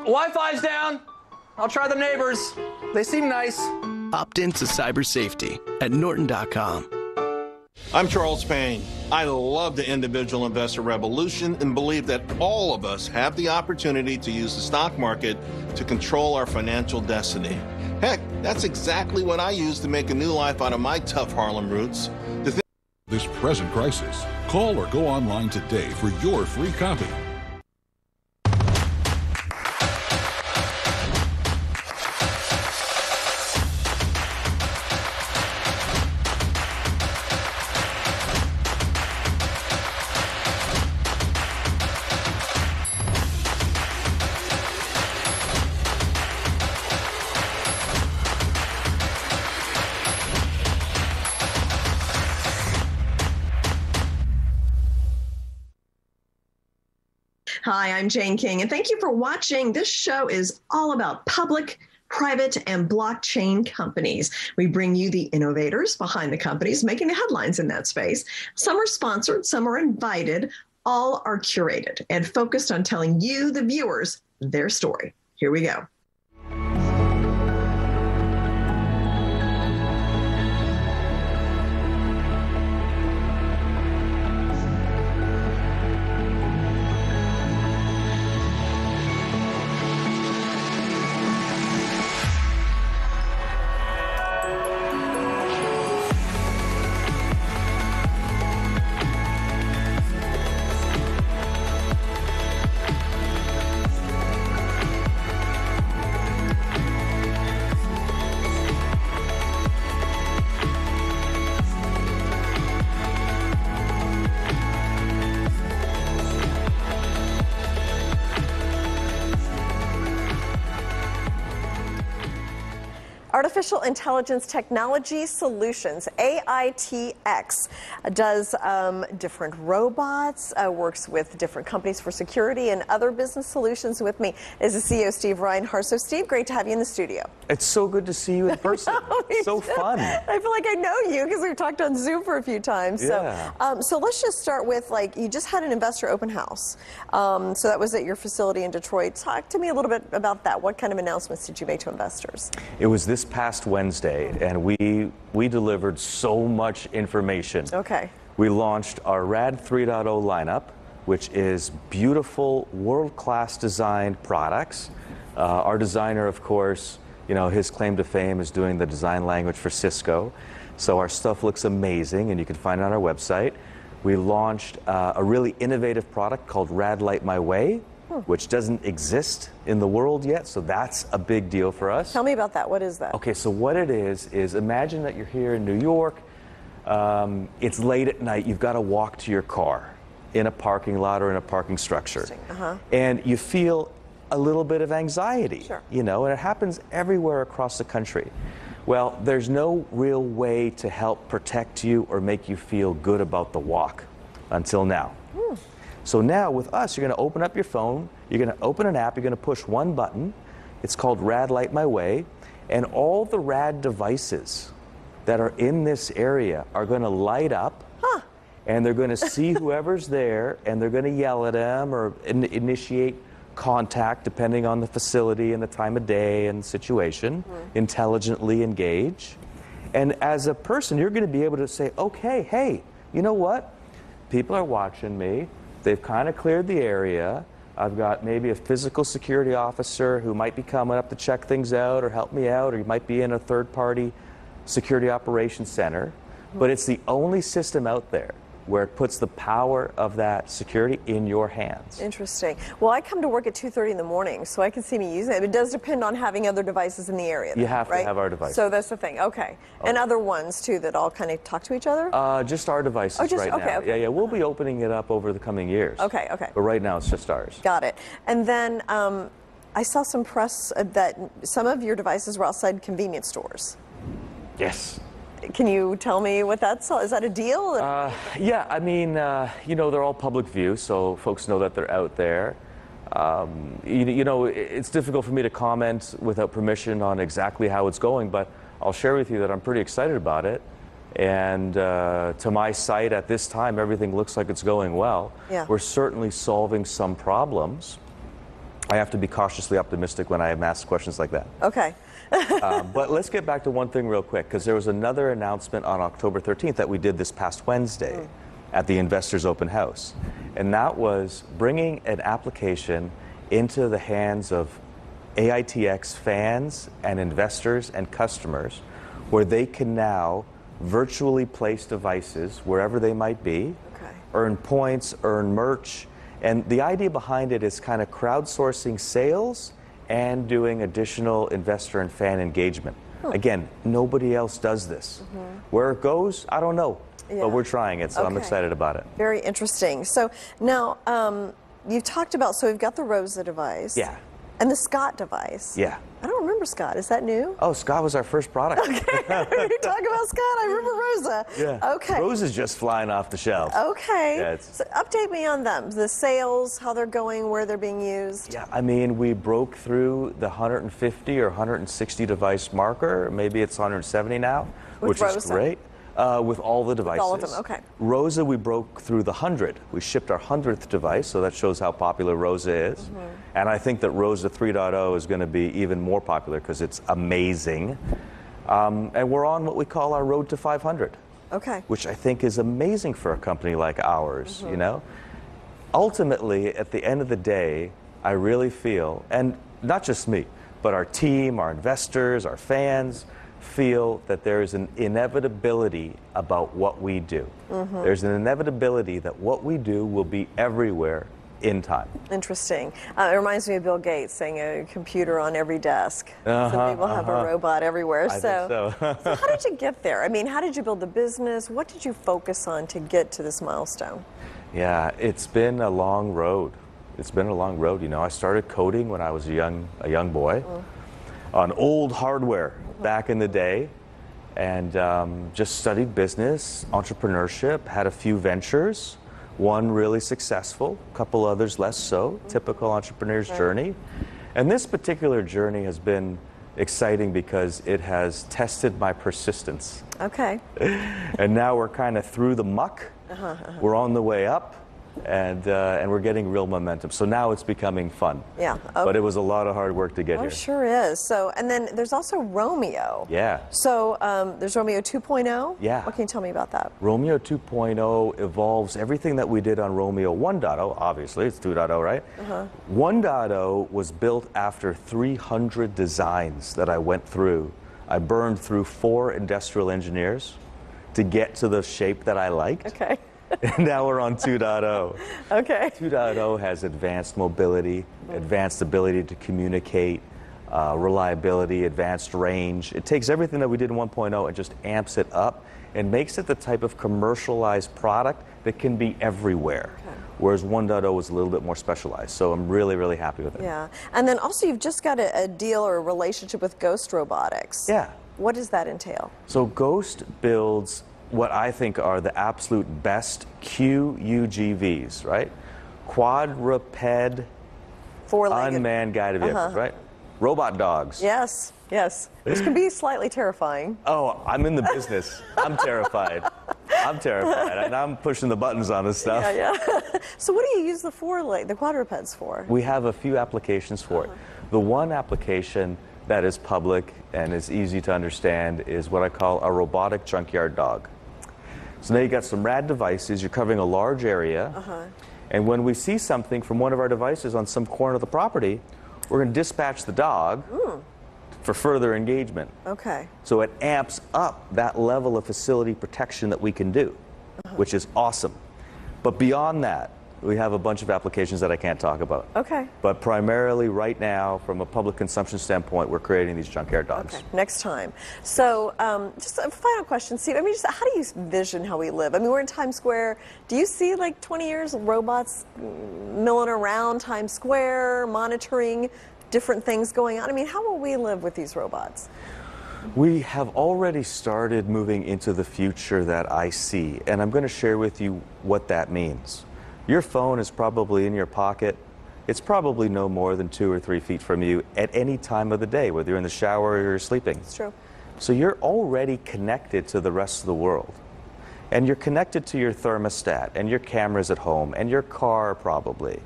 Wi-Fi's down. I'll try the neighbors. They seem nice. Opt into cyber safety at Norton.com. I'm Charles Payne. I love the individual investor revolution and believe that all of us have the opportunity to use the stock market to control our financial destiny. Heck, that's exactly what I used to make a new life out of my tough Harlem roots. This present crisis. Call or go online today for your free copy. Hi, I'm Jane King, and thank you for watching. This show is all about public, private, and blockchain companies. We bring you the innovators behind the companies making the headlines in that space. Some are sponsored, some are invited. All are curated and focused on telling you, the viewers, their story. Here we go. Artificial Intelligence Technology Solutions, AITX, does different robots, works with different companies for security and other business solutions. With me is the CEO, Steve Reinhardt. So, Steve, great to have you in the studio. It's so good to see you in person. It's so fun. I feel like I know you because we've talked on Zoom for a few times. Yeah. So let's just start with, like, you just had an investor open house. So that was at your facility in Detroit. Talk to me a little bit about that. What kind of announcements did you make to investors? It was this past Wednesday, and we delivered so much information. Okay. We launched our RAD 3.0 lineup, which is beautiful, world-class designed products. Our designer, of course, you know, his claim to fame is doing the design language for Cisco. So our stuff looks amazing, and you can find it on our website. We launched a really innovative product called RAD Light My Way, which doesn't exist in the world yet, so that's a big deal for us. Tell me about that. What is that? Okay, so what it is imagine that you're here in New York, it's late at night, you've got to walk to your car in a parking lot or in a parking structure. And you feel a little bit of anxiety, you know, and it happens everywhere across the country. Well, there's no real way to help protect you or make you feel good about the walk until now. So now with us, you're going to open up your phone, you're going to open an app, you're going to push one button. It's called RAD Light My Way, and all the RAD devices that are in this area are going to light up, and they're going to see whoever's there, and they're going to yell at them or initiate contact depending on the facility and the time of day and the situation, intelligently engage. And as a person, you're going to be able to say, okay, hey, you know what? People are watching me. They've kind of cleared the area. I've got maybe a physical security officer who might be coming up to check things out or help me out, or you might be in a third-party security operations center. But it's the only system out there where it puts the power of that security in your hands. Interesting. Well, I come to work at 2:30 in the morning, so I can see me using it. It does depend on having other devices in the area. You have to have our devices. So that's the thing. Okay. And other ones, too, that all kind of talk to each other? Just our devices right now. Okay. Yeah, we'll be opening it up over the coming years. Okay. But right now, it's just ours. Got it. And then I saw some press that some of your devices were outside convenience stores. Yes. Can you tell me what that's all? Is that a deal? Yeah, I mean, you know, they're all public view, so folks know that they're out there. You know, it's difficult for me to comment without permission on exactly how it's going, but I'll share with you that I'm pretty excited about it. And to my sight, at this time, everything looks like it's going well. Yeah. We're certainly solving some problems. I have to be cautiously optimistic when I am asked questions like that. Okay. But let's get back to one thing real quick, because there was another announcement on October 13th that we did this past Wednesday at the Investors Open House. And that was bringing an application into the hands of AITX fans and investors and customers, where they can now virtually place devices wherever they might be, earn points, earn merch. And the idea behind it is kind of crowdsourcing sales and doing additional investor and fan engagement. Again, nobody else does this. Where it goes, I don't know, but we're trying it, so I'm excited about it. Very interesting. So now, you've talked about, so we've got the Rosa device. Yeah. And the Scott device. Yeah. I don't remember Scott. Is that new? Oh, Scott was our first product. Okay. You talk about Scott, I remember Rosa. Yeah. Okay. Rosa's just flying off the shelves. Okay. Yeah, so update me on them. The sales, how they're going, where they're being used. Yeah, I mean, we broke through the 150 or 160 device marker. Maybe it's 170 now, which is great. With all the devices. With all of them, okay. Rosa, we broke through the 100. We shipped our 100th device, so that shows how popular Rosa is. And I think that Rosa 3.0 is going to be even more popular because it's amazing. And we're on what we call our road to 500. Okay. Which I think is amazing for a company like ours, you know? Ultimately, at the end of the day, I really feel, and not just me, but our team, our investors, our fans, feel that there is an inevitability about what we do. There's an inevitability that what we do will be everywhere in time. Interesting. It reminds me of Bill Gates saying a computer on every desk. Someday we'll have a robot everywhere. I think so. So how did you get there? I mean, how did you build the business? What did you focus on to get to this milestone? Yeah, it's been a long road. It's been a long road. You know, I started coding when I was a young boy on old hardware back in the day, and just studied business, entrepreneurship, had a few ventures, one really successful, a couple others less so, typical entrepreneur's journey. And this particular journey has been exciting because it has tested my persistence. Okay. And now we're kind of through the muck, we're on the way up, and we're getting real momentum. So now it's becoming fun. Yeah. Okay. But it was a lot of hard work to get here. It sure is. So, and then there's also Romeo. Yeah. So there's Romeo 2.0. Yeah. What can you tell me about that? Romeo 2.0 evolves everything that we did on Romeo 1.0. Obviously, it's 2.0, right? 1.0 was built after 300 designs that I went through. I burned through 4 industrial engineers to get to the shape that I liked. Okay. And now we're on 2.0. Okay. 2.0 has advanced mobility, advanced ability to communicate, reliability, advanced range. It takes everything that we did in 1.0 and just amps it up and makes it the type of commercialized product that can be everywhere. Whereas 1.0 was a little bit more specialized. So I'm really, really happy with it. Yeah. And then also you've just got a deal or a relationship with Ghost Robotics. Yeah. What does that entail? So Ghost builds what I think are the absolute best QUGVs, right? Quadruped unmanned guided vehicles, right? Robot dogs. Yes, yes. Which can be slightly terrifying. Oh, I'm in the business. I'm terrified. I'm terrified, and I'm pushing the buttons on this stuff. Yeah, yeah. So what do you use the quadrupeds for? We have a few applications for it. The one application that is public and is easy to understand is what I call a robotic junkyard dog. So now you got some rad devices, you're covering a large area, and when we see something from one of our devices on some corner of the property, we're going to dispatch the dog for further engagement. Okay. So it amps up that level of facility protection that we can do, which is awesome. But beyond that, we have a bunch of applications that I can't talk about. Okay. But primarily right now, from a public consumption standpoint, we're creating these junkyard dogs. Okay, next time. So just a final question, Steve. I mean, just how do you envision how we live? I mean, we're in Times Square. Do you see like 20 years of robots milling around Times Square, monitoring different things going on? I mean, how will we live with these robots? We have already started moving into the future that I see, and I'm going to share with you what that means. Your phone is probably in your pocket. It's probably no more than 2 or 3 feet from you at any time of the day, whether you're in the shower or you're sleeping. It's true. So you're already connected to the rest of the world. And you're connected to your thermostat and your cameras at home and your car probably.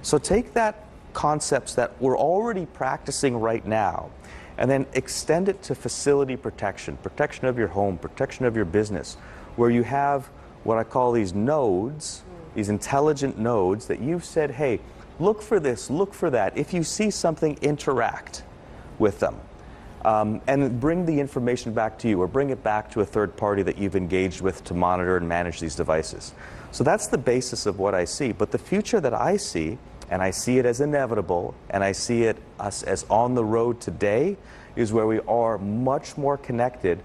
So take that concepts that we're already practicing right now, and then extend it to facility protection, protection of your home, protection of your business, where you have what I call these nodes, these intelligent nodes that you've said, hey, look for this, look for that. If you see something, interact with them. And bring the information back to you, or bring it back to a third party that you've engaged with to monitor and manage these devices. So that's the basis of what I see. But the future that I see, and I see it as inevitable, and I see it as on the road today, is where we are much more connected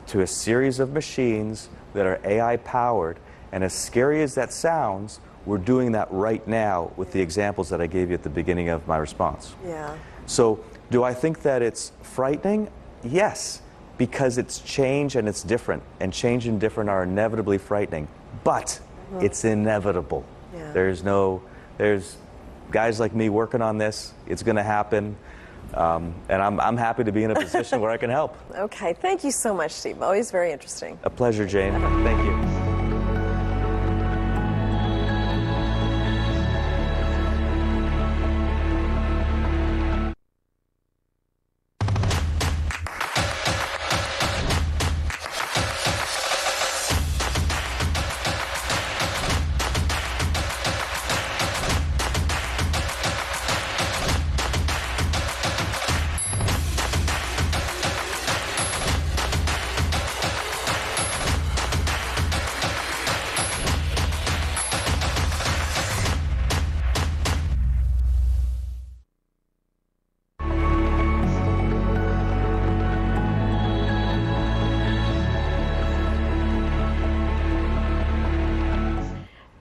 to a series of machines that are AI powered. And as scary as that sounds, we're doing that right now with the examples that I gave you at the beginning of my response. Yeah. So do I think that it's frightening? Yes, because it's change and it's different. And change and different are inevitably frightening. But it's inevitable. Yeah. There's guys like me working on this. It's going to happen. And I'm happy to be in a position where I can help. Okay, thank you so much, Steve. Always very interesting. A pleasure, Jane. Thank you.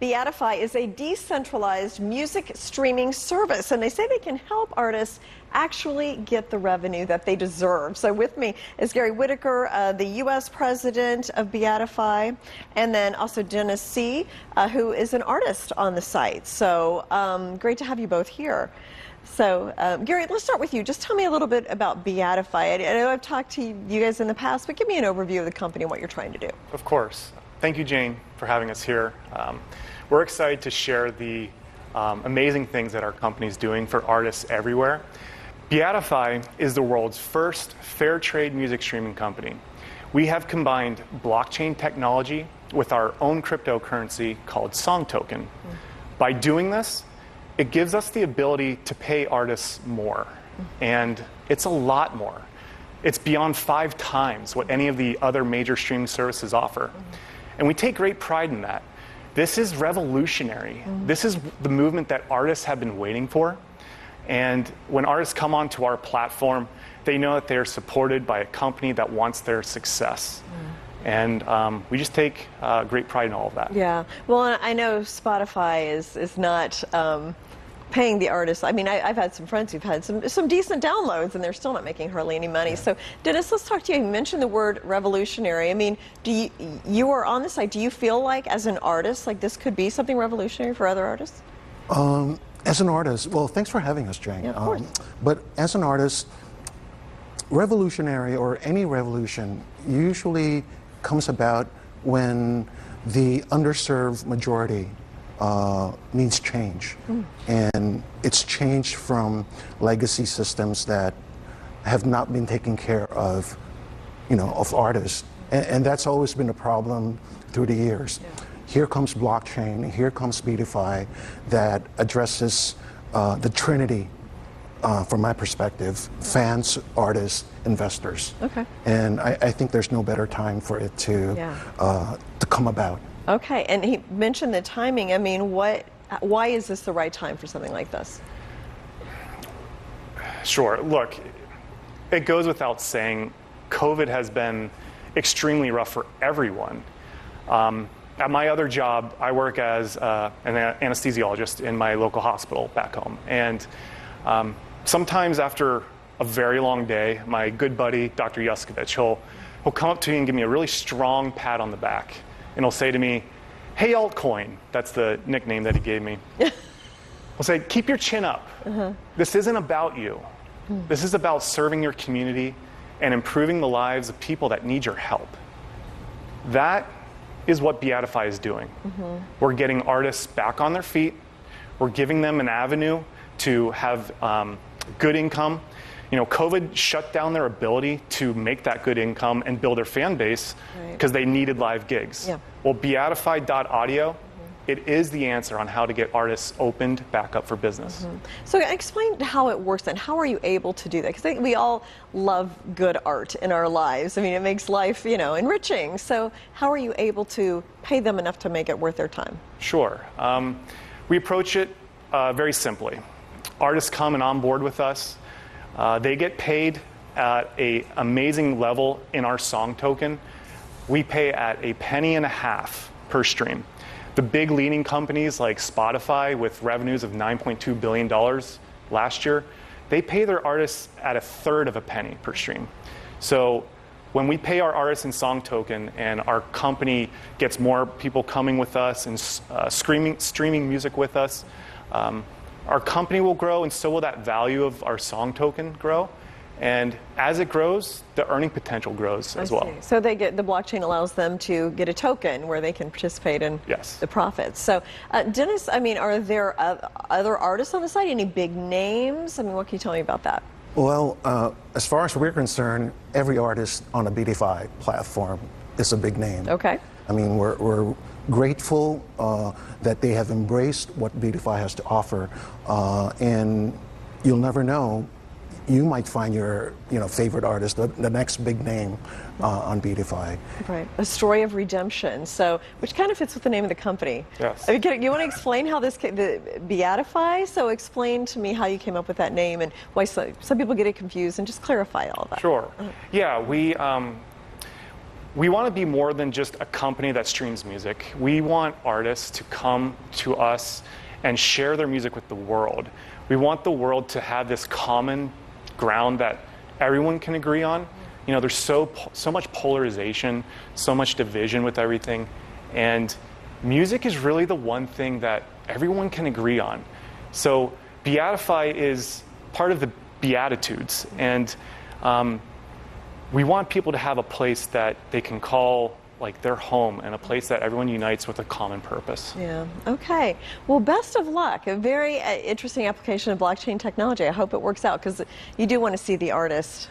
Beatify is a decentralized music streaming service, and they say they can help artists actually get the revenue that they deserve. So with me is Gary Whitaker, the U.S. president of Beatify, and then also Dennis C., who is an artist on the site. So great to have you both here. So, Gary, let's start with you. Just tell me a little bit about Beatify. I know I've talked to you guys in the past, but give me an overview of the company and what you're trying to do. Of course. Thank you, Jane, for having us here. We're excited to share the amazing things that our company is doing for artists everywhere. Beatify is the world's first fair trade music streaming company. We have combined blockchain technology with our own cryptocurrency called Song Token. By doing this, it gives us the ability to pay artists more, and it's a lot more. It's beyond 5 times what any of the other major streaming services offer. And we take great pride in that. This is revolutionary. This is the movement that artists have been waiting for. And when artists come onto our platform, they know that they're supported by a company that wants their success. And we just take great pride in all of that. Yeah. Well, I know Spotify is not paying the artists. I mean, I've had some friends who've had some decent downloads, and they're still not making hardly any money. So, Dennis, let's talk to you. You mentioned the word revolutionary. I mean, you are on the site. Do you feel like, as an artist, like this could be something revolutionary for other artists? As an artist, well, thanks for having us, Jane. Yeah, of course. But as an artist, revolutionary or any revolution usually comes about when the underserved majority needs change. And it's changed from legacy systems that have not been taken care of, of artists. And that's always been a problem through the years. Here comes blockchain, here comes Beatify, that addresses the trinity, from my perspective: fans, artists, investors. Okay. And I think there's no better time for it to come about. Okay, and he mentioned the timing. I mean, why is this the right time for something like this? Sure. Look, it goes without saying, COVID has been extremely rough for everyone. At my other job, I work as an anesthesiologist in my local hospital back home. And sometimes after a very long day, my good buddy, Dr. Yuskovich, he'll come up to me and give me a really strong pat on the back. And he'll say to me, "Hey, altcoin," that's the nickname that he gave me. He'll say, "Keep your chin up. This isn't about you. This is about serving your community and improving the lives of people that need your help." That is what Beatify is doing. We're getting artists back on their feet. We're giving them an avenue to have good income. You know, COVID shut down their ability to make that good income and build their fan base because they needed live gigs. Yeah. Well, Beatify.audio, it is the answer on how to get artists opened back up for business. So explain how it works and how are you able to do that? Because we all love good art in our lives. I mean, it makes life, you know, enriching. So how are you able to pay them enough to make it worth their time? Sure. We approach it very simply. Artists come and on board with us. They get paid at an amazing level in our song token. We pay at a penny and a half per stream. The big leading companies like Spotify, with revenues of $9.2 billion last year, they pay their artists at a third of a penny per stream. So when we pay our artists in song token and our company gets more people coming with us and streaming music with us, our company will grow, and so will that value of our song token grow. And as it grows, the earning potential grows as well. So the blockchain allows them to get a token where they can participate in the profits. So Dennis, I mean, are there other artists on the site? Any big names? I mean, what can you tell me about that? Well, as far as we're concerned, every artist on a Beatify platform is a big name. Okay. I mean, we're grateful that they have embraced what Beatify has to offer, and you'll never know. You might find your favorite artist, the next big name on Beatify. Right, a story of redemption. So, which kind of fits with the name of the company. Yes. I mean, you want to explain how this the Beatify? So, explain to me how you came up with that name and why some people get it confused, and just clarify all that. Sure. Yeah, we want to be more than just a company that streams music. We want artists to come to us and share their music with the world. We want the world to have this common ground that everyone can agree on. You know, there's so much polarization, so much division with everything, and music is really the one thing that everyone can agree on. So Beatify is part of the Beatitudes, and we want people to have a place that they can call like their home, and a place that everyone unites with a common purpose. Yeah, okay. Well, best of luck. A very interesting application of blockchain technology. I hope it works out, because you do want to see the artist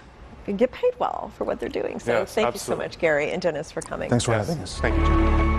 get paid well for what they're doing. So yes, thank you so much, Gary and Dennis, for coming. Thanks for having us. Thank you, Jim.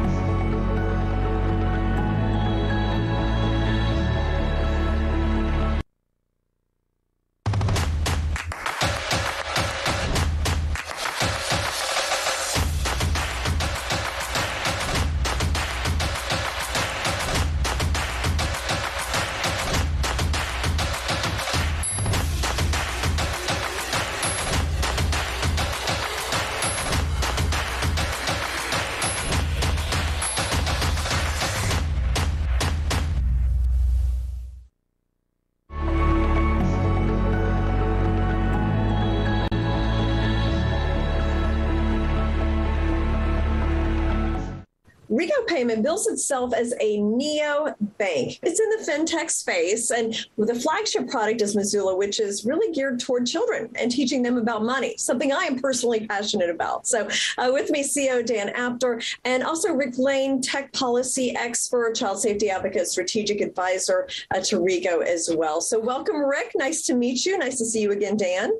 RegoPay bills itself as a neo-bank. It's in the fintech space, and with a flagship product is Missoula, which is really geared toward children and teaching them about money, something I am personally passionate about. So with me, CEO Dan Apter, and also Rick Lane, tech policy expert, child safety advocate, strategic advisor to Rego as well. So welcome, Rick. Nice to meet you. Nice to see you again, Dan.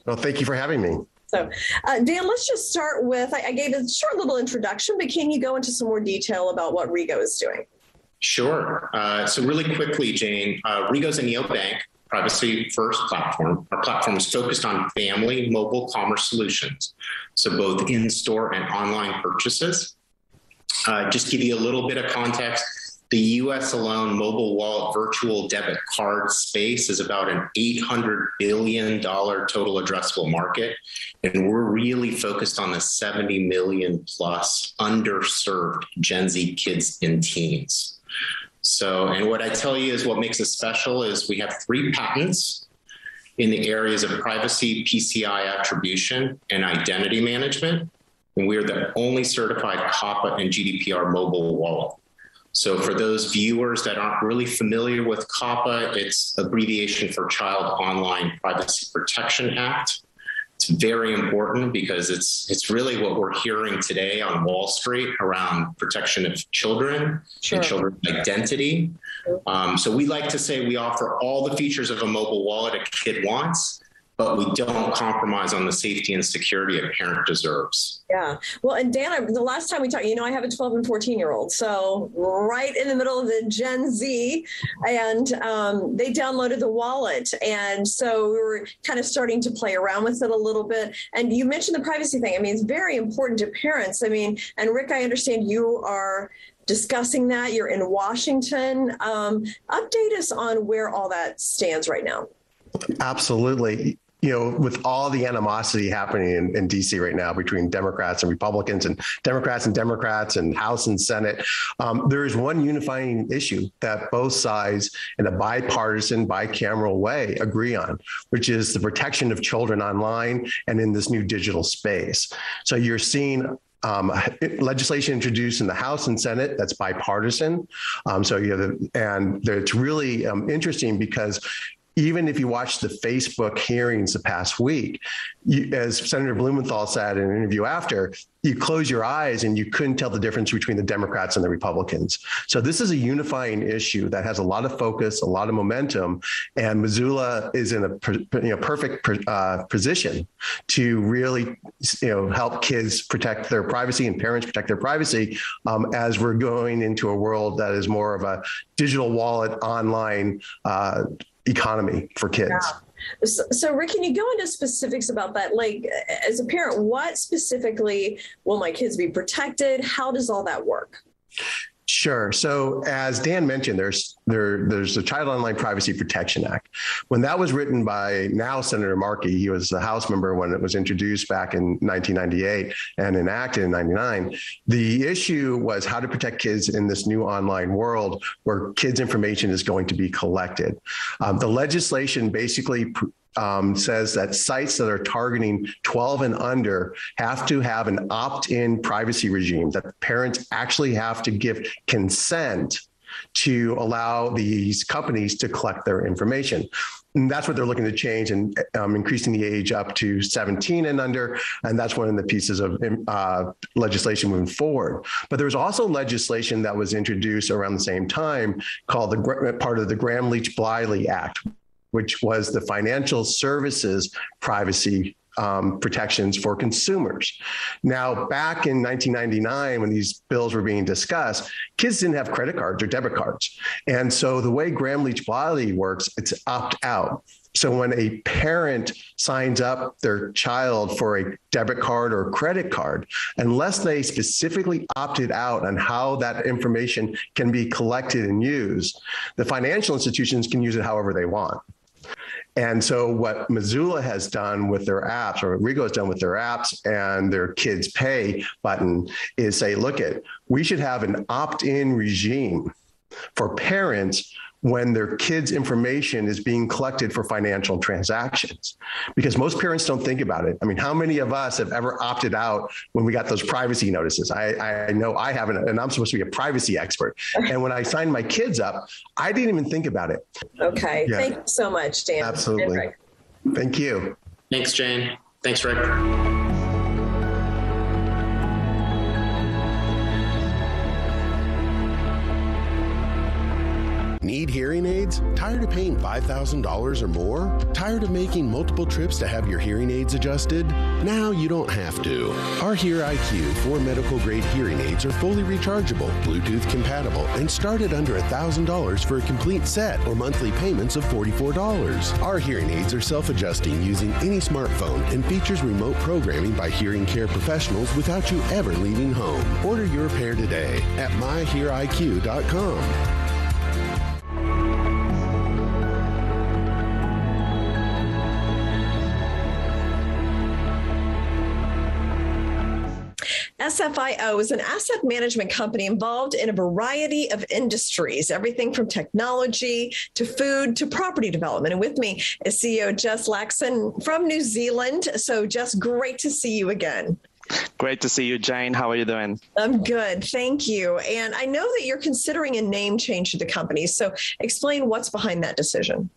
Well, thank you for having me. So, Dan, let's just start with, I gave a short little introduction, but can you go into some more detail about what Rego is doing? Sure. So really quickly, Jane, Rego's a neobank, privacy-first platform. Our platform is focused on family mobile commerce solutions, so both in-store and online purchases. Just to give you a little bit of context, the U.S. alone mobile wallet virtual debit card space is about an $800 billion total addressable market. And we're really focused on the 70 million plus underserved Gen Z kids and teens. So, and what I tell you is what makes us special is we have 3 patents in the areas of privacy, PCI attribution, and identity management. And we are the only certified COPPA and GDPR mobile wallet. So for those viewers that aren't really familiar with COPPA, it's abbreviation for Child Online Privacy Protection Act. It's very important because it's really what we're hearing today on Wall Street around protection of children and children's identity. So we like to say we offer all the features of a mobile wallet a kid wants, but we don't compromise on the safety and security a parent deserves. Yeah. Well, and Dan, the last time we talked, I have a 12 and 14-year-old, so right in the middle of the Gen Z, and they downloaded the wallet. And so we were kind of starting to play around with it a little bit. And you mentioned the privacy thing. I mean, it's very important to parents. I mean, and Rick, I understand you are discussing that. You're in Washington. Update us on where all that stands right now. Absolutely. With all the animosity happening in DC right now between Democrats and Republicans and Democrats and House and Senate, there is one unifying issue that both sides in a bipartisan, bicameral way agree on, which is the protection of children online and in this new digital space. So you're seeing legislation introduced in the House and Senate that's bipartisan. So it's really interesting because even if you watch the Facebook hearings the past week, as Senator Blumenthal said in an interview after, you close your eyes and you couldn't tell the difference between the Democrats and the Republicans. So this is a unifying issue that has a lot of focus, a lot of momentum, and Missoula is in a perfect position to really help kids protect their privacy and parents protect their privacy as we're going into a world that is more of a digital wallet online economy for kids. Yeah. So Rick, can you go into specifics about that? Like, as a parent, what specifically will my kids be protected? How does all that work? Sure. So as Dan mentioned, there's the Child Online Privacy Protection Act. When that was written by now Senator Markey, he was the House member when it was introduced back in 1998 and enacted in 99. The issue was how to protect kids in this new online world where kids' information is going to be collected. The legislation basically says that sites that are targeting 12 and under have to have an opt-in privacy regime, that parents actually have to give consent to allow these companies to collect their information. And that's what they're looking to change and increasing the age up to 17 and under. And that's one of the pieces of legislation moving forward. But there was also legislation that was introduced around the same time called part of the Gramm-Leach-Bliley Act, which was the financial services privacy protections for consumers. Now, back in 1999, when these bills were being discussed, kids didn't have credit cards or debit cards. And so the way Gramm-Leach-Bliley works, it's opt-out. So when a parent signs up their child for a debit card or credit card, unless they specifically opted out on how that information can be collected and used, the financial institutions can use it however they want. And so what Missoula has done with their apps, or Rego has done with their apps and their Kids Pay button, is say, we should have an opt-in regime for parents when their kids' information is being collected for financial transactions. Because most parents don't think about it. I mean, how many of us have ever opted out when we got those privacy notices? I know I haven't, and I'm supposed to be a privacy expert. And when I signed my kids up, I didn't even think about it. Okay, yeah. Thank you so much, Dan. Absolutely. Thank you. Thanks, Jane. Thanks, Rick. Need hearing aids? Tired of paying $5,000 or more? Tired of making multiple trips to have your hearing aids adjusted? Now you don't have to. Our Hear IQ 4 medical grade hearing aids are fully rechargeable, Bluetooth compatible, and start at under $1,000 for a complete set or monthly payments of $44. Our hearing aids are self-adjusting using any smartphone and features remote programming by hearing care professionals without you ever leaving home. Order your pair today at myheariq.com. SFIO is an asset management company involved in a variety of industries, everything from technology to food to property development. And with me is CEO Jess Laxon from New Zealand. So Jess, great to see you again. Great to see you, Jane. How are you doing? I'm good. Thank you. And I know that you're considering a name change to the company. So explain what's behind that decision.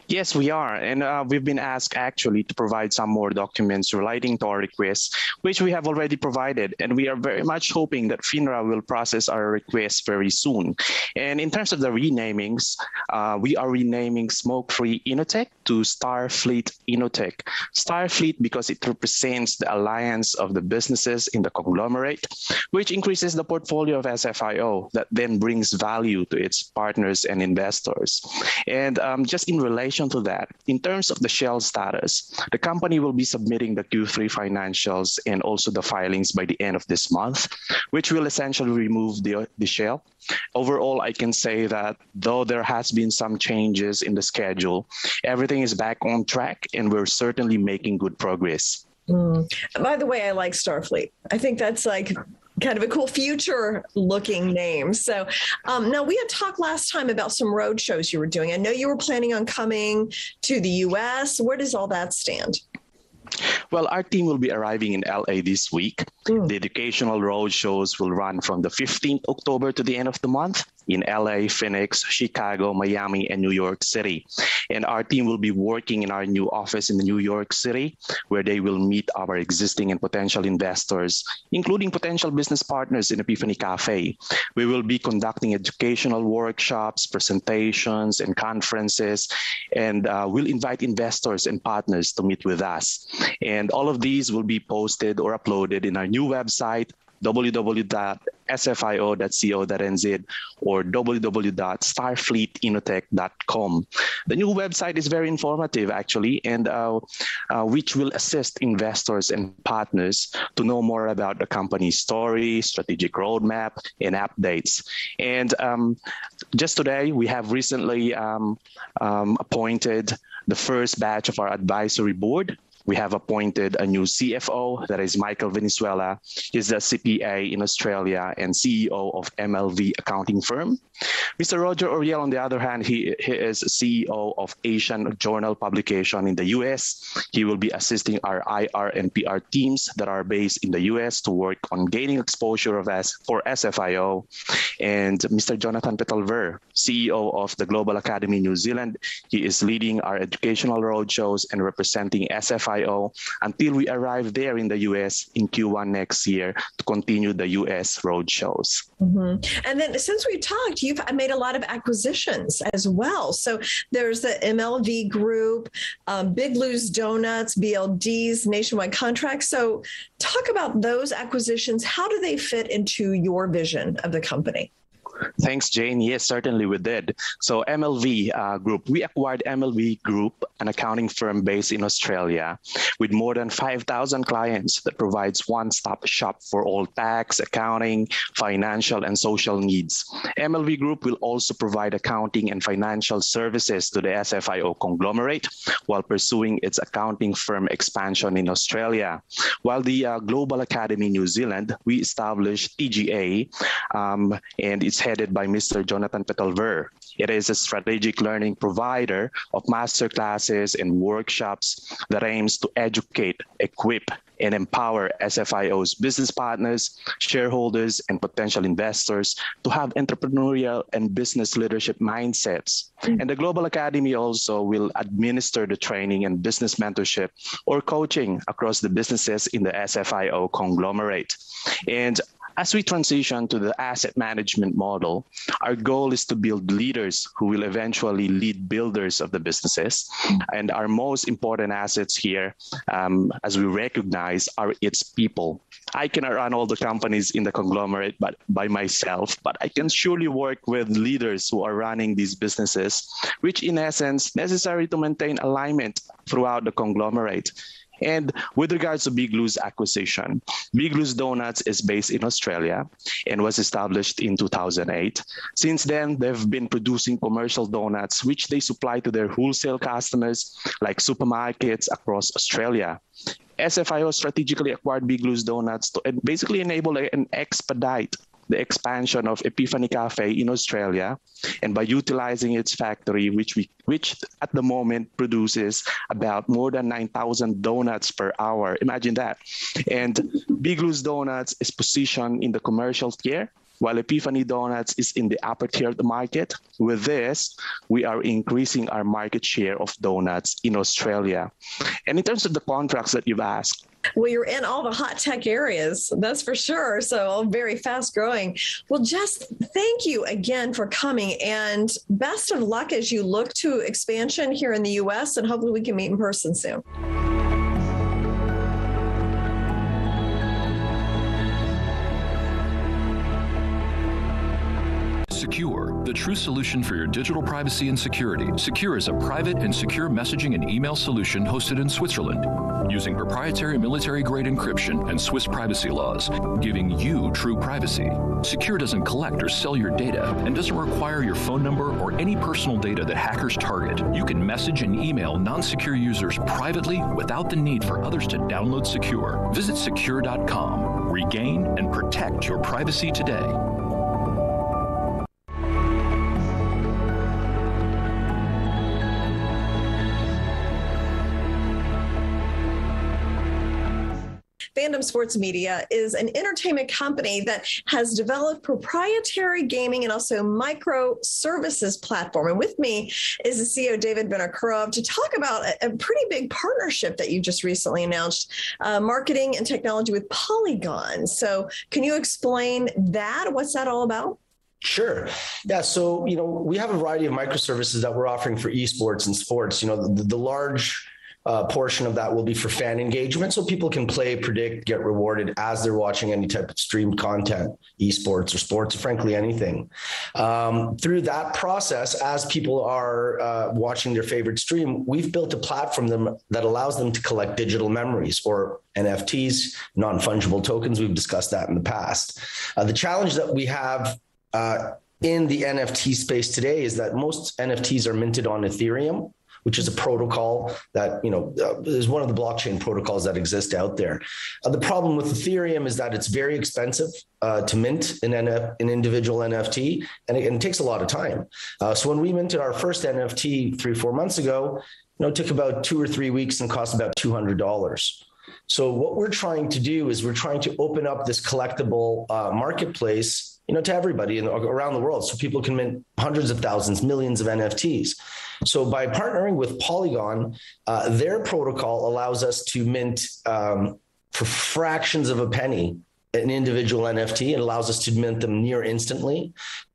Yes, we are. And we've been asked actually to provide some more documents relating to our requests, which we have already provided. And we are very much hoping that FINRA will process our requests very soon. And in terms of the renamings, we are renaming Smoke-Free Innotech to Starfleet Innotech. Starfleet because it represents the alliance of the businesses in the conglomerate, which increases the portfolio of SFIO that then brings value to its partners and investors. And just in relation to that, in terms of the shell status, the company will be submitting the Q3 financials and also the filings by the end of this month, which will essentially remove the shell. Overall, I can say that though there has been some changes in the schedule, everything is back on track and we're certainly making good progress. By the way, I like Starfleet. I think that's like kind of a cool future-looking name. So now we had talked last time about some road shows you were doing. I know you were planning on coming to the U.S. Where does all that stand? Well, our team will be arriving in LA this week. The educational road shows will run from the 15th October to the end of the month in LA, Phoenix, Chicago, Miami, and New York City. And our team will be working in our new office in New York City, where they will meet our existing and potential investors, including potential business partners in Epiphany Cafe. We will be conducting educational workshops, presentations, and conferences, and we'll invite investors and partners to meet with us. And all of these will be posted or uploaded in our new website, www.sfio.co.nz or www.starfleetinnotech.com. The new website is very informative, actually, and which will assist investors and partners to know more about the company's story, strategic roadmap, and updates. And just today, we have recently appointed the first batch of our advisory board. We have appointed a new CFO, that is Michael Venezuela. He's a CPA in Australia and CEO of MLV accounting firm. Mr. Roger Oriel, on the other hand, he is CEO of Asian Journal Publication in the US. He will be assisting our IR and PR teams that are based in the US to work on gaining exposure for SFIO. And Mr. Jonathan Petalver, CEO of the Global Academy New Zealand. He is leading our educational roadshows and representing SFIO until we arrive there in the US in Q1 next year to continue the US roadshows. And then since we talked, you've made a lot of acquisitions as well. So there's the MLV Group, Big Lou's Donuts, BLD's Nationwide Contracts. So talk about those acquisitions. How do they fit into your vision of the company? Thanks, Jane. Yes, certainly we did. So MLV Group, we acquired MLV Group, an accounting firm based in Australia with more than 5,000 clients that provides one-stop shop for all tax, accounting, financial, and social needs. MLV Group will also provide accounting and financial services to the SFIO conglomerate while pursuing its accounting firm expansion in Australia. While the Global Academy New Zealand, we established TGA, and it's headed by Mr. Jonathan Petalver. It is a strategic learning provider of master classes and workshops that aims to educate, equip, and empower SFIO's business partners, shareholders, and potential investors to have entrepreneurial and business leadership mindsets. And the Global Academy also will administer the training and business mentorship or coaching across the businesses in the SFIO conglomerate. And as we transition to the asset management model, our goal is to build leaders who will eventually lead builders of the businesses. And our most important assets here, as we recognize, are its people. I cannot run all the companies in the conglomerate by myself, but I can surely work with leaders who are running these businesses, which in essence necessary to maintain alignment throughout the conglomerate. And with regards to Big Lou's acquisition, Big Lou's Donuts is based in Australia and was established in 2008. Since then, they've been producing commercial donuts, which they supply to their wholesale customers like supermarkets across Australia. SFIO strategically acquired Big Lou's Donuts to basically enable and expedite the expansion of Epiphany Cafe in Australia, and by utilizing its factory, which at the moment produces about more than 9,000 donuts per hour. Imagine that. And Big Lou's Donuts is positioned in the commercial tier while Epiphany Donuts is in the upper tier of the market. With this, we are increasing our market share of donuts in Australia. And in terms of the contracts that you've asked, well, you're in all the hot tech areas, that's for sure. So very fast growing. Well, Jess, thank you again for coming, and best of luck as you look to expansion here in the U.S. and hopefully we can meet in person soon. SEKUR, the true solution for your digital privacy and security. SEKUR is a private and secure messaging and email solution hosted in Switzerland, using proprietary military-grade encryption and Swiss privacy laws, giving you true privacy. SEKUR doesn't collect or sell your data and doesn't require your phone number or any personal data that hackers target. You can message and email non-secure users privately without the need for others to download SEKUR. Visit SEKUR.com. Regain and protect your privacy today. Fandom Sports Media is an entertainment company that has developed proprietary gaming and also microservices platform. And with me is the CEO, David Vinokurov, to talk about a pretty big partnership that you just recently announced, marketing and technology with Polygon. So can you explain that? What's that all about? Sure. Yeah. So, we have a variety of microservices that we're offering for esports and sports. The large portion of that will be for fan engagement, so people can play, predict, get rewarded as they're watching any type of streamed content, esports or sports, or frankly anything. Through that process, as people are watching their favorite stream, we've built a platform that allows them to collect digital memories, or NFTs, non-fungible tokens. We've discussed that in the past. The challenge that we have in the NFT space today is that most NFTs are minted on Ethereum, which is a protocol that, is one of the blockchain protocols that exist out there. The problem with Ethereum is that it's very expensive to mint an individual NFT, and it takes a lot of time. So when we minted our first NFT 3-4 months ago, it took about 2 or 3 weeks and cost about $200. So what we're trying to do is we're trying to open up this collectible marketplace to everybody around the world, so people can mint hundreds of thousands, millions of NFTs. So by partnering with Polygon, their protocol allows us to mint for fractions of a penny an individual NFT. It allows us to mint them near instantly.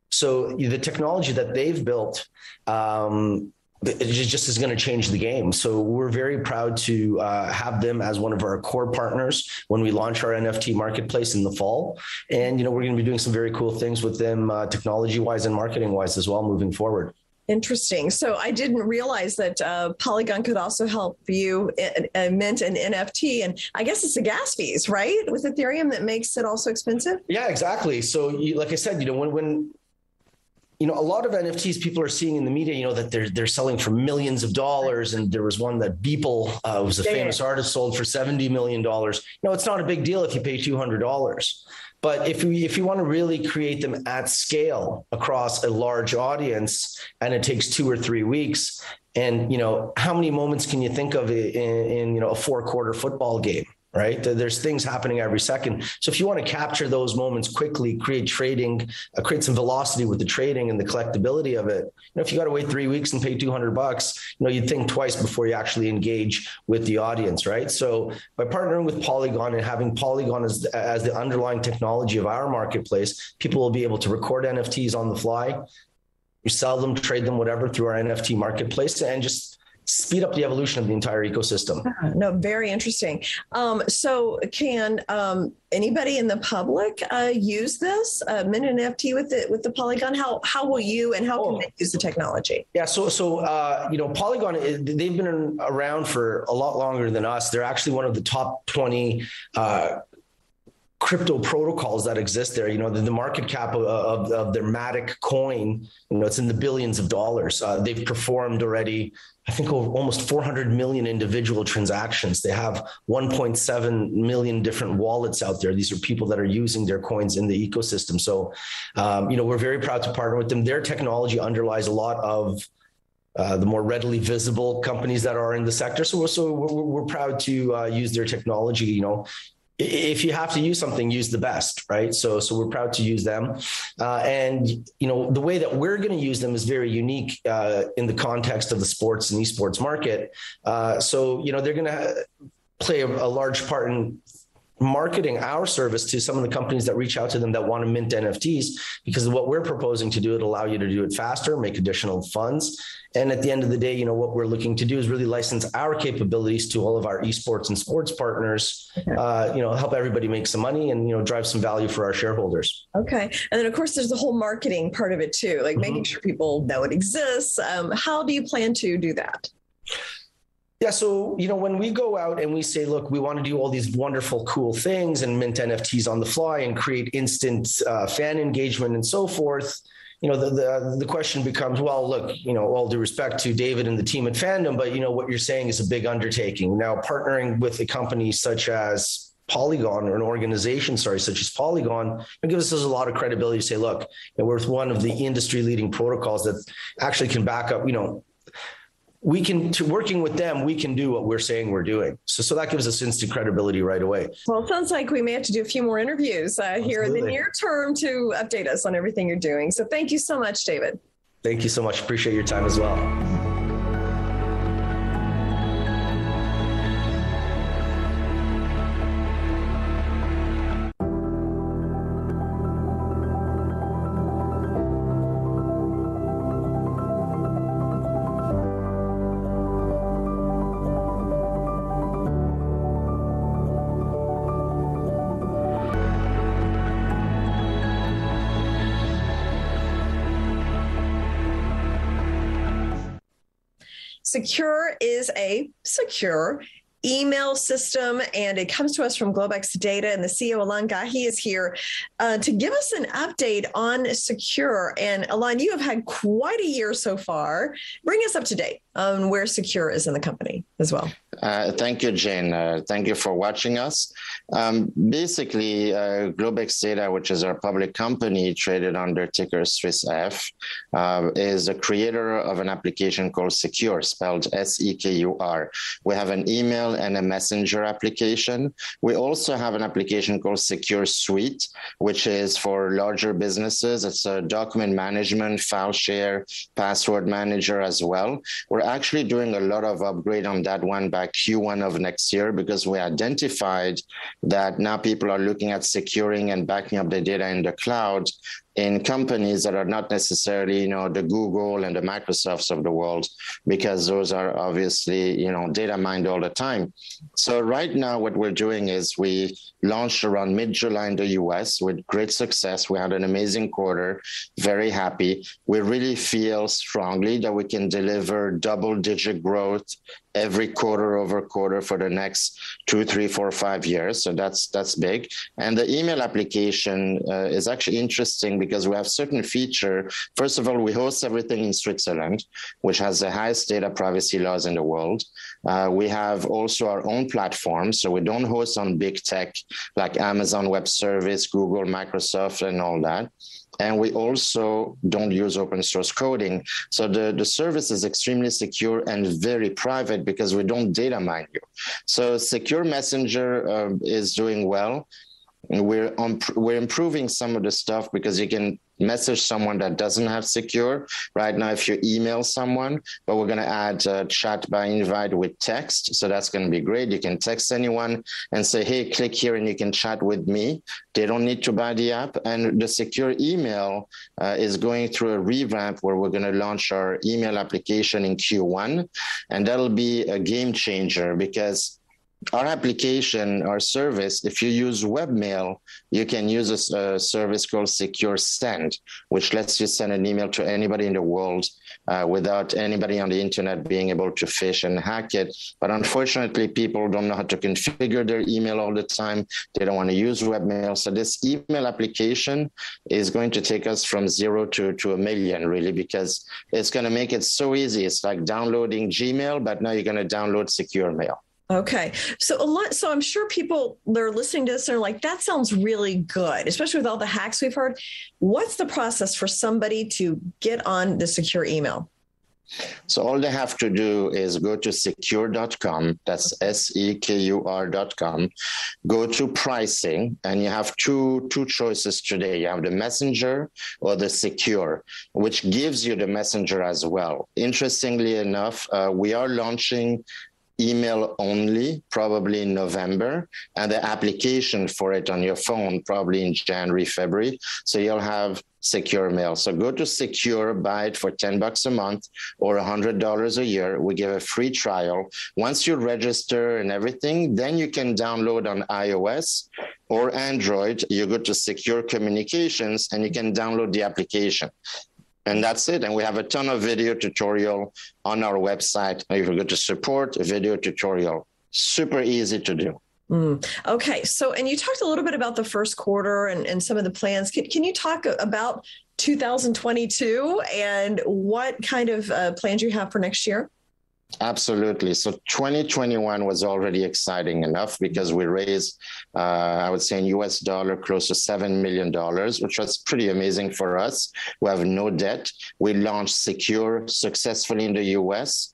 So the technology that they've built, it just is going to change the game. So we're very proud to have them as one of our core partners when we launch our NFT marketplace in the fall. And, we're going to be doing some very cool things with them technology-wise and marketing-wise as well moving forward. Interesting. So I didn't realize that Polygon could also help you mint an NFT. And I guess it's the gas fees, right, with Ethereum that makes it also expensive? Yeah, exactly. So like I said, when a lot of NFTs people are seeing in the media, that they're selling for millions of dollars. And there was one that Beeple, was a famous artist, sold for $70 million. It's not a big deal if you pay $200. But if you want to really create them at scale across a large audience, and it takes 2 or 3 weeks, and how many moments can you think of in a 4-quarter football game? Right? There's things happening every second. So if you want to capture those moments quickly, create trading, create some velocity with the trading and the collectability of it. If you got to wait 3 weeks and pay $200, you'd think twice before you actually engage with the audience, right? So by partnering with Polygon and having Polygon as the underlying technology of our marketplace, people will be able to record NFTs on the fly, you sell them, trade them, whatever, through our NFT marketplace, and just speed up the evolution of the entire ecosystem. No, very interesting. So can anybody in the public use this mint NFT with the Polygon? How will you and how can they use the technology? Yeah, so Polygon, they've been around for a lot longer than us. They're actually one of the top 20 crypto protocols that exist there. The market cap of their Matic coin, it's in the billions of dollars. They've performed already, I think, almost 400 million individual transactions. They have 1.7 million different wallets out there. These are people that are using their coins in the ecosystem. So, we're very proud to partner with them. Their technology underlies a lot of the more readily visible companies that are in the sector. So we're proud to use their technology, if you have to use something, use the best, right? So we're proud to use them. And, the way that we're going to use them is very unique in the context of the sports and esports market. So they're going to play a large part in marketing our service to some of the companies that reach out to them that want to mint NFTs, because of what we're proposing to do, it allow you to do it faster, make additional funds. And at the end of the day, what we're looking to do is really license our capabilities to all of our esports and sports partners, help everybody make some money and, drive some value for our shareholders. Okay. And then of course, there's the whole marketing part of it too, like making sure people know it exists. How do you plan to do that? Yeah. So, when we go out and we say, look, we want to do all these wonderful, cool things and mint NFTs on the fly and create instant fan engagement and so forth, the question becomes, well, look, all due respect to David and the team at Fandom, but what you're saying is a big undertaking. Now, partnering with a company such as Polygon, or an organization, such as Polygon, it gives us a lot of credibility to say, look, we're one of the industry leading protocols that actually can back up, working with them, we can do what we're saying we're doing. So that gives us instant credibility right away. Well, it sounds like we may have to do a few more interviews here in the near term to update us on everything you're doing. So thank you so much, David. Thank you so much. Appreciate your time as well. SEKUR is a secure email system, and it comes to us from Globex Data, and the CEO, Alon Gahi, is here to give us an update on SEKUR. And Alon, you have had quite a year so far. Bring us up to date on where SEKUR is in the company as well. Thank you, Jane. Thank you for watching us. Basically, Globex Data, which is our public company traded under ticker SWISF, is a creator of an application called SEKUR, spelled SEKUR. We have an email and a messenger application. We also have an application called SEKUR Suite, which is for larger businesses. It's a document management, file share, password manager as well. We're actually doing a lot of upgrade on that one by Q1 of next year, because we identified that now people are looking at securing and backing up the data in the cloud in companies that are not necessarily, the Google and the Microsofts of the world, because those are obviously, data mined all the time. So right now what we're doing is we launched around mid-July in the US with great success. We had an amazing quarter, very happy. We really feel strongly that we can deliver double-digit growth every quarter over quarter for the next 2, 3, 4, 5 years. So that's big. And the email application is actually interesting because we have certain feature. First of all, we host everything in Switzerland, which has the highest data privacy laws in the world. We have also our own platform, so we don't host on big tech like Amazon Web Service, Google, Microsoft, and all that. And we also don't use open source coding. So the service is extremely secure and very private because we don't data mine you. So SEKUR Messenger is doing well. We're improving some of the stuff because you can message someone that doesn't have SEKUR right now if you email someone, but we're going to add chat by invite with text. So that's going to be great. You can text anyone and say, hey, click here and you can chat with me. They don't need to buy the app. And the SEKUR email is going through a revamp where we're going to launch our email application in Q1. And that'll be a game changer because our application, our service, if you use webmail, you can use a service called SEKUR Send, which lets you send an email to anybody in the world without anybody on the internet being able to phish and hack it. But unfortunately, people don't know how to configure their email all the time. They don't want to use webmail. So this email application is going to take us from 0 to 1 million, really, because it's going to make it so easy. It's like downloading Gmail, but now you're going to download SEKUR Mail. Okay. So I'm sure people, they're listening to this and are like, that sounds really good, especially with all the hacks we've heard. What's the process for somebody to get on the SEKUR email? So all they have to do is go to SEKUR.com, that's SEKUR.com, go to pricing, and you have two choices today. You have the Messenger or the SEKUR, which gives you the Messenger as well. Interestingly enough, we are launching email only, probably in November, and the application for it on your phone, probably in January, February. So you'll have secure mail. So go to SEKUR, buy it for $10 a month or $100 a year. We give a free trial. Once you register and everything, then you can download on iOS or Android. You go to SEKUR Communications and you can download the application. And that's it. And we have a ton of video tutorial on our website. If you go to support, a video tutorial, super easy to do. Okay. So, and you talked a little bit about the first quarter and some of the plans. Can you talk about 2022 and what kind of plans you have for next year? Absolutely. So 2021 was already exciting enough because we raised, I would say in US dollar, close to $7 million, which was pretty amazing for us. We have no debt. We launched SEKUR successfully in the US.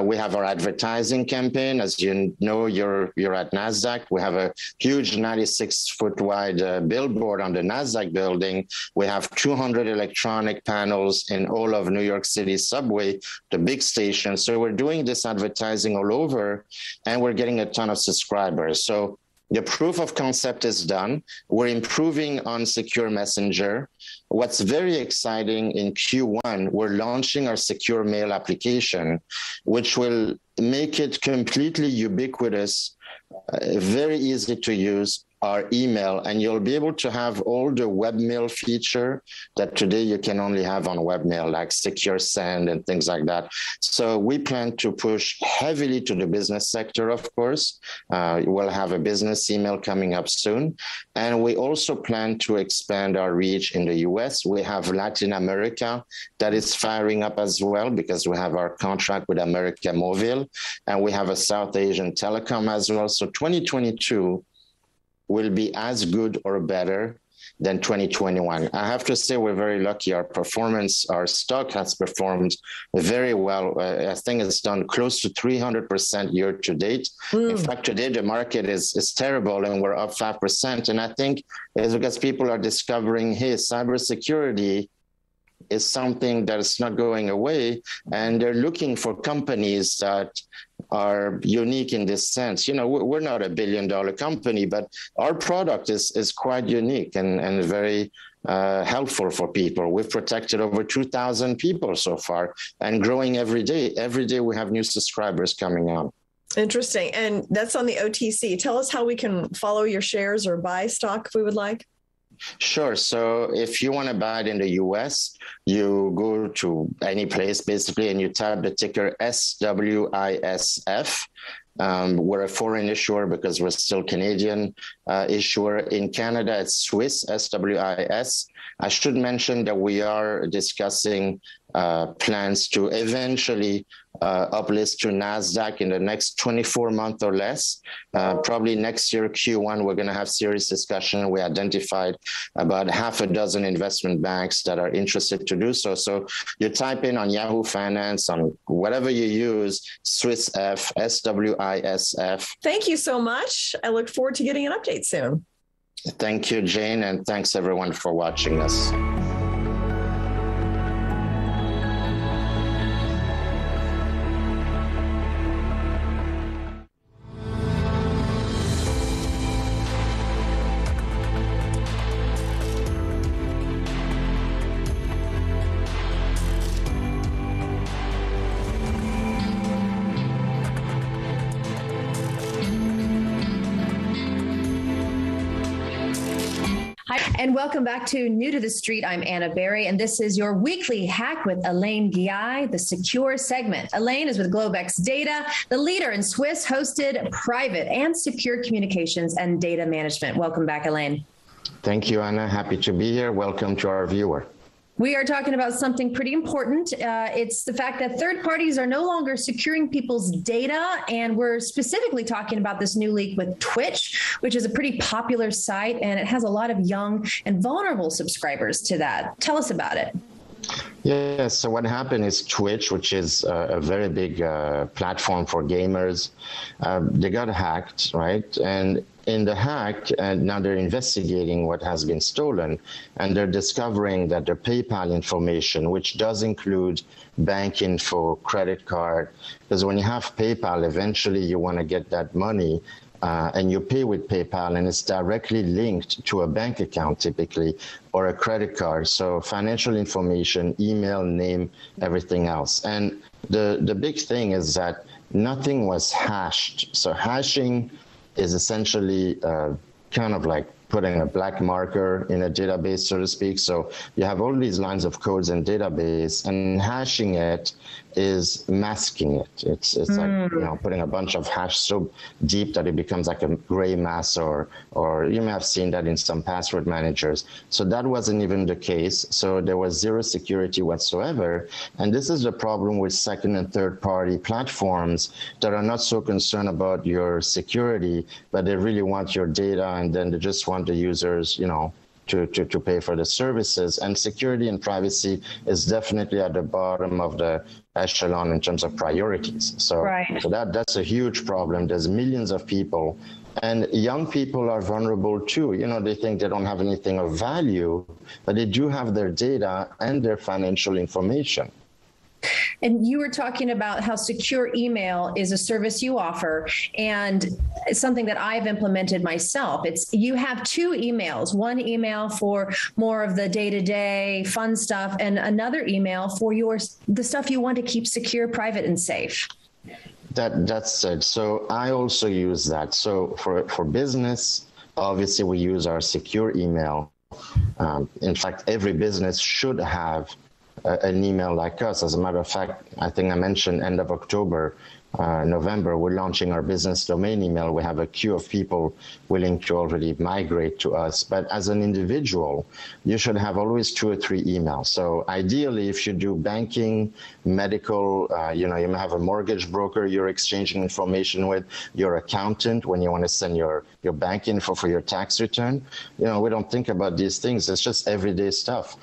We have our advertising campaign. As you know, you're at NASDAQ. We have a huge 96-foot wide billboard on the NASDAQ building. We have 200 electronic panels in all of New York City subway, the big station. So we're doing this advertising all over, and we're getting a ton of subscribers. So the proof of concept is done. We're improving on SEKUR Messenger. What's very exciting in Q1, we're launching our SEKUR Mail application, which will make it completely ubiquitous, very easy to use, our email, and you'll be able to have all the webmail feature that today you can only have on webmail, like Secure Send and things like that. So we plan to push heavily to the business sector, of course. We'll have a business email coming up soon. And we also plan to expand our reach in the US. We have Latin America that is firing up as well because we have our contract with America Mobile, and we have a South Asian telecom as well. So 2022 will be as good or better than 2021. I have to say we're very lucky. Our performance, our stock has performed very well. I think it's done close to 300% year to date. In fact, today the market is terrible and we're up 5%. And I think it's because people are discovering, hey, cybersecurity is something that is not going away, and they're looking for companies that are unique in this sense. You know, we're not $1 billion company, but our product is quite unique and very helpful for people. We've protected over 2,000 people so far and growing every day. Every day we have new subscribers coming on. Interesting. And that's on the OTC. Tell us how we can follow your shares or buy stock if we would like. Sure. So if you want to buy it in the US, you go to any place basically and you type the ticker SWISF. We're a foreign issuer because we're still Canadian issuer. In Canada, it's Swiss, SWIS. I should mention that we are discussing plans to eventually uplist to NASDAQ in the next 24 months or less. Probably next year, Q1, we're going to have serious discussion. We identified about half a dozen investment banks that are interested to do so. So you type in on Yahoo Finance, on whatever you use, SWISF, SWISF. Thank you so much. I look forward to getting an update soon. Thank you, Jane, and thanks everyone for watching us. And welcome back to New to the Street. I'm Anna Berry, and this is your weekly hack with Elaine Guy, the Secure segment. Elaine is with Globex Data, the leader in Swiss hosted private and secure communications and data management. Welcome back, Elaine. Thank you, Anna. Happy to be here. Welcome to our viewer. We are talking about something pretty important. It's the fact that third parties are no longer securing people's data. And we're specifically talking about this new leak with Twitch, which is a pretty popular site, and it has a lot of young and vulnerable subscribers to that. Tell us about it. Yeah, so what happened is Twitch, which is a very big platform for gamers, they got hacked, right? And in the hack, now they're investigating what has been stolen, and they're discovering that their PayPal information, which does include bank info, credit card, because when you have PayPal, eventually you want to get that money and you pay with PayPal, and it's directly linked to a bank account typically, or a credit card. So financial information, email, name, everything else. And the big thing is that nothing was hashed. So hashing is essentially kind of like putting a black marker in a database, so to speak. So you have all these lines of codes in database, and hashing it is masking it. It's like, you know, putting a bunch of hash so deep that it becomes like a gray mass, or you may have seen that in some password managers. So that wasn't even the case. So there was zero security whatsoever. And this is the problem with second and third party platforms that are not so concerned about your security, but they really want your data, and then they just want the users, you know, to pay for the services. And security and privacy is definitely at the bottom of the echelon in terms of priorities. So, so that's a huge problem. There's millions of people, and young people are vulnerable too. You know, they think they don't have anything of value, but they do have their data and their financial information. And you were talking about how secure email is a service you offer, and it's something that I've implemented myself. It's you have two emails, one email for more of the day-to-day fun stuff, and another email for the stuff you want to keep secure, private, and safe. That's it. So I also use that. So for business, obviously we use our secure email. In fact, every business should have an email like us. As a matter of fact, I think I mentioned end of October, November, we're launching our business domain email. We have a queue of people willing to already migrate to us. But as an individual, you should have always 2 or 3 emails. So ideally, if you do banking, medical, you know, you may have a mortgage broker you're exchanging information with, your accountant when you want to send your bank info for your tax return. You know, we don't think about these things. It's just everyday stuff.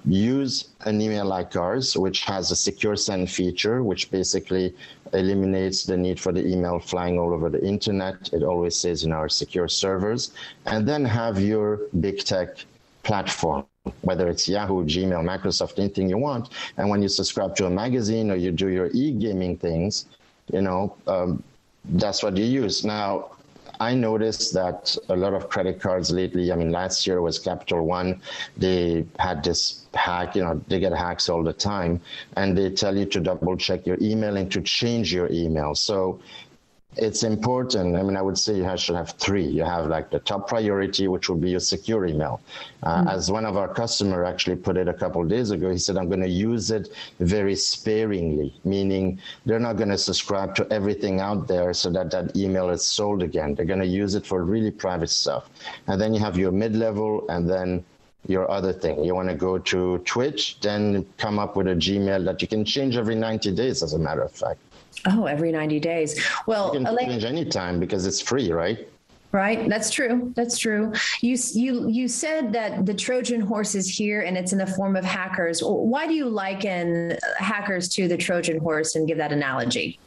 Use an email like ours, which has a secure send feature, which basically eliminates the need for the email flying all over the internet. It always stays in our secure servers. And then have your big tech platform, whether it's Yahoo, Gmail, Microsoft, anything you want. And when you subscribe to a magazine or you do your e-gaming things, you know, that's what you use. Now, I noticed that a lot of credit cards lately, I mean, last year was Capital One. They had this hack, you know, they get hacks all the time, and they tell you to double check your email and to change your email. So it's important. I mean, I would say you should have 3. You have like the top priority, which would be your secure email. As one of our customers actually put it a couple of days ago, he said, I'm going to use it very sparingly, meaning they're not going to subscribe to everything out there so that that email is sold again. They're going to use it for really private stuff. And then you have your mid-level, and then your other thing. You want to go to Twitch, then come up with a Gmail that you can change every 90 days, as a matter of fact. Oh, every 90 days. Well, you can change anytime because it's free, right? Right. That's true. That's true. You said that the Trojan horse is here and it's in the form of hackers. Why do you liken hackers to the Trojan horse and give that analogy?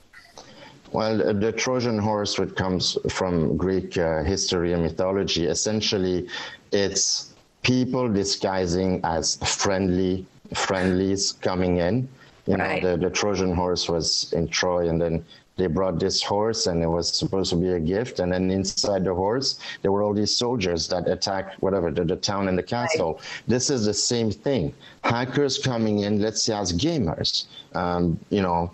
Well, the Trojan horse, which comes from Greek history and mythology, essentially it's people disguising as friendlies coming in. You know, the Trojan horse was in Troy, and then they brought this horse, and it was supposed to be a gift. And then inside the horse, there were all these soldiers that attacked whatever, the town and the castle. This is the same thing. Hackers coming in, let's say as gamers, you know,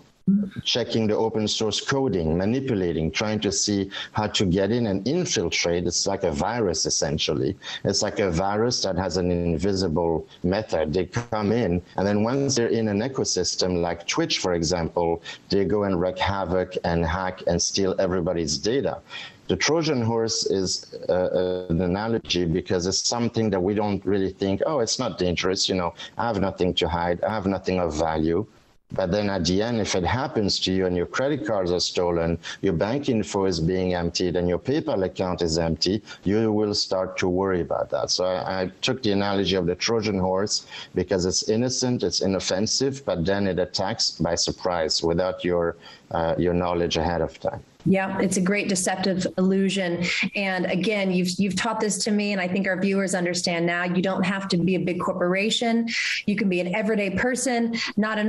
checking the open source coding, manipulating, trying to see how to get in and infiltrate. It's like a virus, essentially. It's like a virus that has an invisible method. They come in, and then once they're in an ecosystem like Twitch, for example, they go and wreak havoc and hack and steal everybody's data. The Trojan horse is an analogy because it's something that we don't really think, oh, it's not dangerous. You know, I have nothing to hide. I have nothing of value. But then at the end, if it happens to you and your credit cards are stolen, your bank info is being emptied and your PayPal account is empty, you will start to worry about that. So I took the analogy of the Trojan horse because it's innocent, it's inoffensive, but then it attacks by surprise without your knowledge ahead of time. Yeah, it's a great deceptive illusion. And again, you've taught this to me, and I think our viewers understand now. You don't have to be a big corporation. You can be an everyday person, not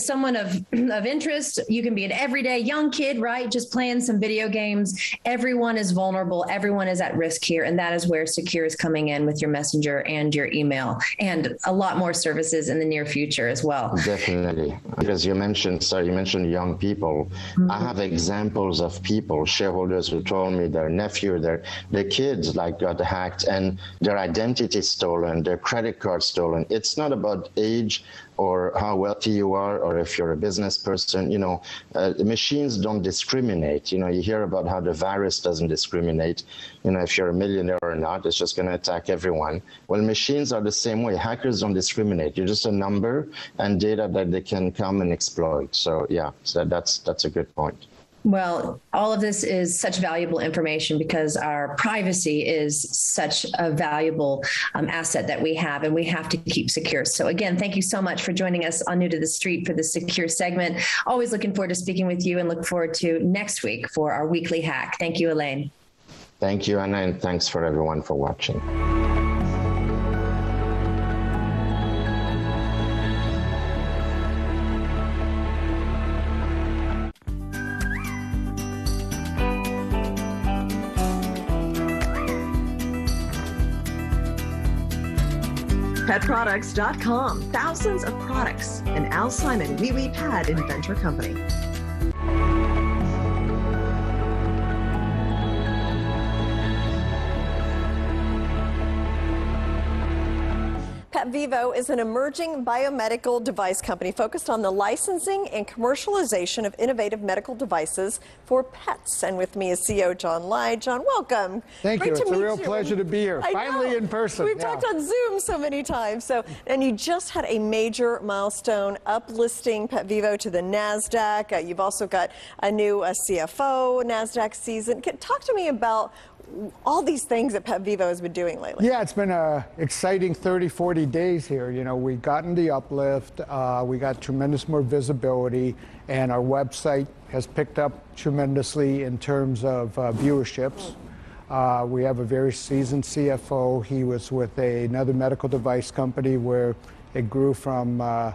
someone of interest. You can be an everyday young kid, right? Just playing some video games. Everyone is vulnerable. Everyone is at risk here. And that is where SEKUR is coming in with your messenger and your email and a lot more services in the near future as well. Definitely. Because you mentioned young people. I have examples of people, shareholders who told me their nephew, their kids got hacked and their identity stolen, their credit card stolen. It's not about age or how wealthy you are or if you're a business person. The machines don't discriminate. You hear about how the virus doesn't discriminate. If you're a millionaire or not, it's just going to attack everyone. Well, machines are the same way. Hackers don't discriminate. You're just a number and data that they can come and exploit. So yeah, that's a good point. Well, all of this is such valuable information because our privacy is such a valuable asset that we have, and we have to keep secure. So again, thank you so much for joining us on New to the Street for the SEKUR segment. Always looking forward to speaking with you and look forward to next week for our weekly hack. Thank you, Elaine. Thank you, Anna, and thanks for everyone for watching. PetProducts.com. Thousands of products. An Al Simon Wee Wee Pad Inventor Company. PetVivo is an emerging biomedical device company focused on the licensing and commercialization of innovative medical devices for pets. And with me is CEO John Lai. John, welcome. Thank you. It's a real pleasure to be here. Finally in person. We've talked on Zoom so many times. And you just had a major milestone uplisting PetVivo to the NASDAQ. You've also got a new CFO, NASDAQ season. Talk to me about all these things that PetVivo has been doing lately. Yeah, it's been an exciting 30, 40 days here. We gotten the uplift, we got tremendous more visibility, and our website has picked up tremendously in terms of viewerships. We have a very seasoned CFO. He was with another medical device company where it grew from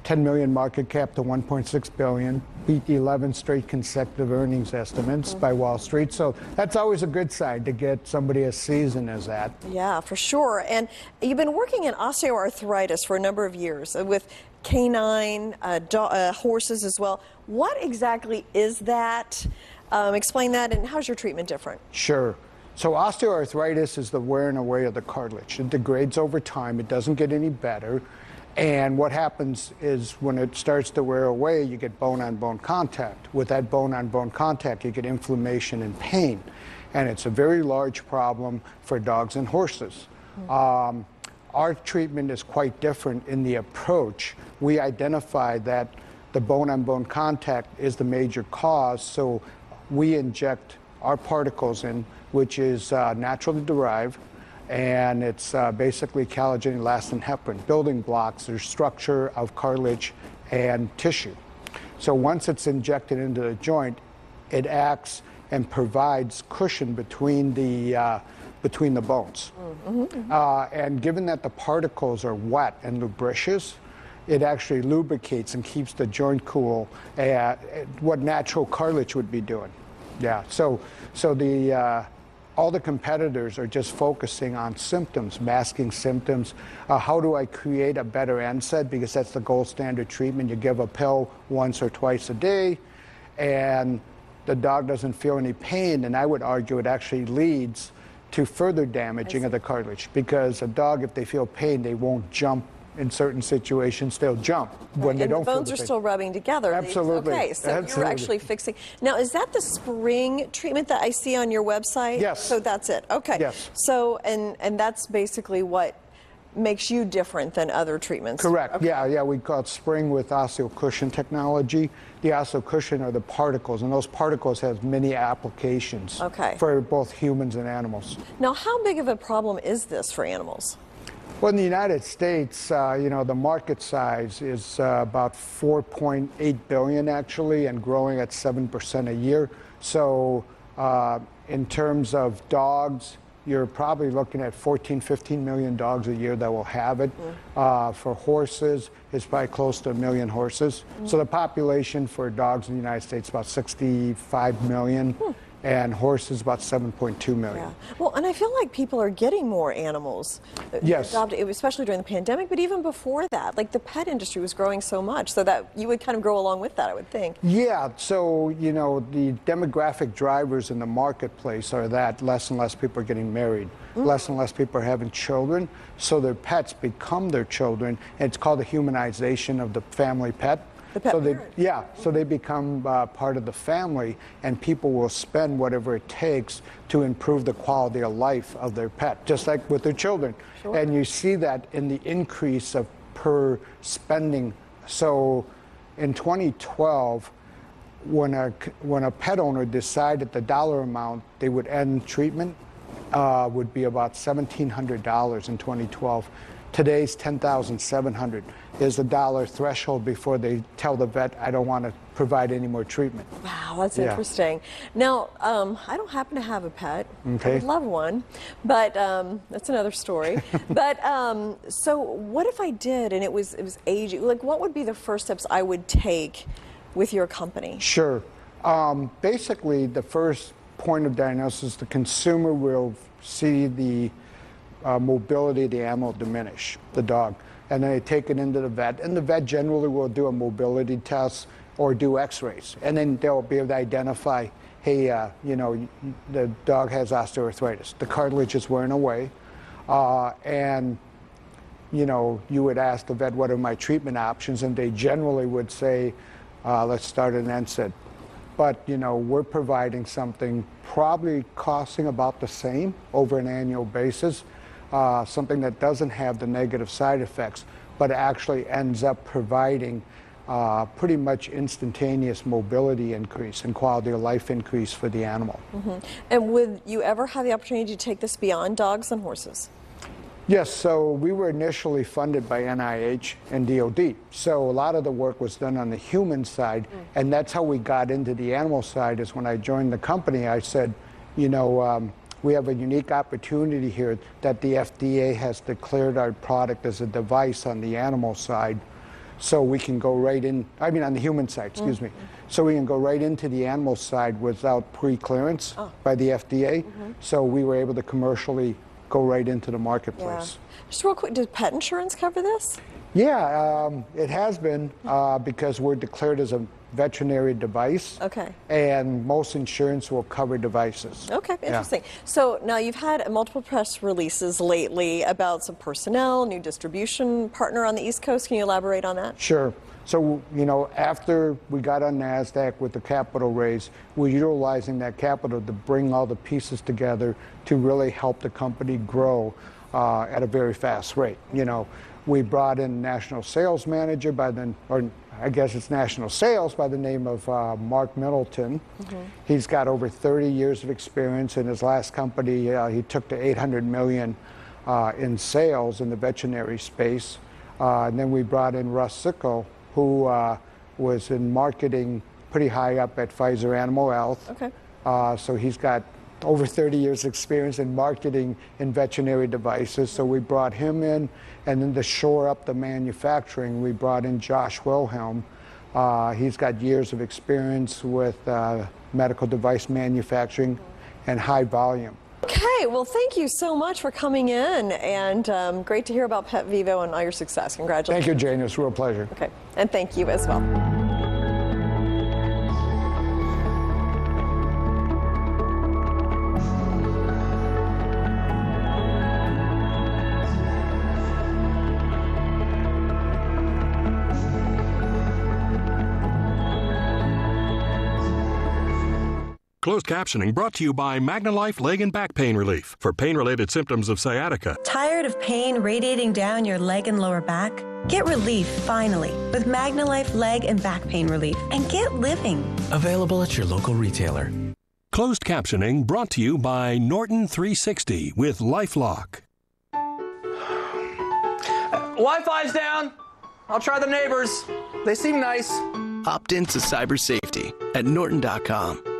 10 million market cap to 1.6 billion, beat 11 straight consecutive earnings estimates by Wall Street. So that's always a good sign to get somebody as seasoned as that. Yeah, for sure. And you've been working in osteoarthritis for a number of years with canine, horses as well. What exactly is that? Explain that, and how's your treatment different? Sure. So osteoarthritis is the wearing away of the cartilage. It degrades over time. It doesn't get any better. And what happens is when it starts to wear away, you get bone-on-bone contact. With that bone-on-bone contact, you get inflammation and pain. And it's a very large problem for dogs and horses. Our treatment is quite different in the approach. We identify that the bone-on-bone contact is the major cause, so we inject our particles in, which is naturally derived, and it's basically collagen, elastin, heparin, building blocks or structure of cartilage and tissue. So once it's injected into the joint, it acts and provides cushion between the bones. And given that the particles are wet and lubricious, it actually lubricates and keeps the joint cool, what natural cartilage would be doing. Yeah, so all the competitors are just focusing on symptoms, masking symptoms. How do I create a better NSAID? Because that's the gold standard treatment. You give a pill once or twice a day, and the dog doesn't feel any pain. And I would argue it actually leads to further damaging of the cartilage, because a dog, if they feel pain, they won't jump. In certain situations, they'll jump when they don't feel the pain. And the bones are still rubbing together. Absolutely. Okay, so you're actually fixing. Now, is that the spring treatment that I see on your website? Yes. So that's it. Okay. Yes. So, and that's basically what makes you different than other treatments. Correct. Okay. Yeah. We call it spring with osteocushion technology. The osteocushion are the particles, and those particles have many applications for both humans and animals. Now, how big of a problem is this for animals? Well, in the United States, the market size is about 4.8 billion actually, and growing at 7% a year. So in terms of dogs, you're probably looking at 15 million dogs a year that will have it. For horses, it's probably close to 1 million horses. So the population for dogs in the United States is about 65 million. And horses about 7.2 million. Yeah. Well, and I feel like people are getting more animals. Yes. Adopted, especially during the pandemic, but even before that, like the pet industry was growing so much, so that you would kind of grow along with that, I would think. Yeah, so, the demographic drivers in the marketplace are that less and less people are getting married, less and less people are having children, so their pets become their children, and it's called the humanization of the family pet. So they become part of the family, and people will spend whatever it takes to improve the quality of life of their pet, just like with their children. Sure. And you see that in the increase of per spending. So in 2012, when a pet owner decided the dollar amount they would end treatment would be about $1,700 in 2012. Today's $10,700 is the dollar threshold before they tell the vet, I don't want to provide any more treatment. Wow, that's interesting. Now, I don't happen to have a pet. Okay. I would love one, but that's another story. But so what if I did and it was aging? Like, what would be the first steps I would take with your company? Sure. Basically, the first point of diagnosis, the consumer will see the mobility of the animal diminish, the dog. And then they take it into the vet, and the vet generally will do a mobility test or do x-rays. And then they'll be able to identify, hey, the dog has osteoarthritis. The cartilage is wearing away. And, you would ask the vet, what are my treatment options? And they generally would say, let's start an NSAID. But, we're providing something probably costing about the same over an annual basis. Something that doesn't have the negative side effects, but actually ends up providing pretty much instantaneous mobility increase and quality of life increase for the animal. And would you ever have the opportunity to take this beyond dogs and horses? Yes, so we were initially funded by NIH and DOD. So a lot of the work was done on the human side, and that's how we got into the animal side. Is when I joined the company, I said, we have a unique opportunity here that the FDA has declared our product as a device on the animal side, so we can go right in, on the human side, excuse me. So we can go right into the animal side without pre-clearance by the FDA. So we were able to commercially go right into the marketplace. Just real quick, does pet insurance cover this? Yeah, it has been because we're declared as a veterinary device. Okay. And most insurance will cover devices. Okay, interesting. Yeah. So now you've had multiple press releases lately about some personnel, new distribution partner on the East Coast. Can you elaborate on that? Sure. So, after we got on NASDAQ with the capital raise, we're utilizing that capital to bring all the pieces together to really help the company grow at a very fast rate. We brought in national sales manager national sales by the name of Mark Middleton. He's got over 30 years of experience. In his last company, he took to 800 million in sales in the veterinary space. And then we brought in Russ Sickle, who was in marketing pretty high up at Pfizer Animal Health. Okay. So he's got over 30 years experience in marketing in veterinary devices. So we brought him in, and then to shore up the manufacturing, we brought in Josh Wilhelm. He's got years of experience with medical device manufacturing and high volume. Okay, well, thank you so much for coming in, and great to hear about Pet Vivo and all your success. Congratulations. Thank you, Jane. It's a real pleasure. Okay, and thank you as well. Closed captioning brought to you by MagnaLife Leg and Back Pain Relief for pain-related symptoms of sciatica. Tired of pain radiating down your leg and lower back? Get relief, finally, with MagnaLife Leg and Back Pain Relief, and get living. Available at your local retailer. Closed captioning brought to you by Norton 360 with LifeLock. Wi-Fi's down. I'll try the neighbors. They seem nice. Opt into cyber safety at Norton.com.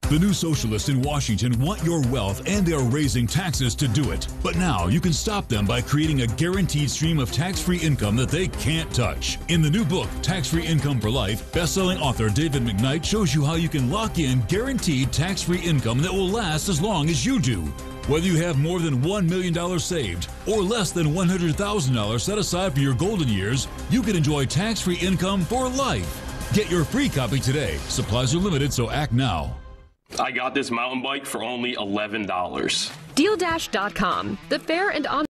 The new socialists in Washington want your wealth, and they're raising taxes to do it. But now you can stop them by creating a guaranteed stream of tax-free income that they can't touch. In the new book, Tax-Free Income for Life, best-selling author David McKnight shows you how you can lock in guaranteed tax-free income that will last as long as you do. Whether you have more than $1 million saved or less than $100,000 set aside for your golden years, you can enjoy tax-free income for life. Get your free copy today. Supplies are limited, so act now. I got this mountain bike for only $11. DealDash.com, the fair and honest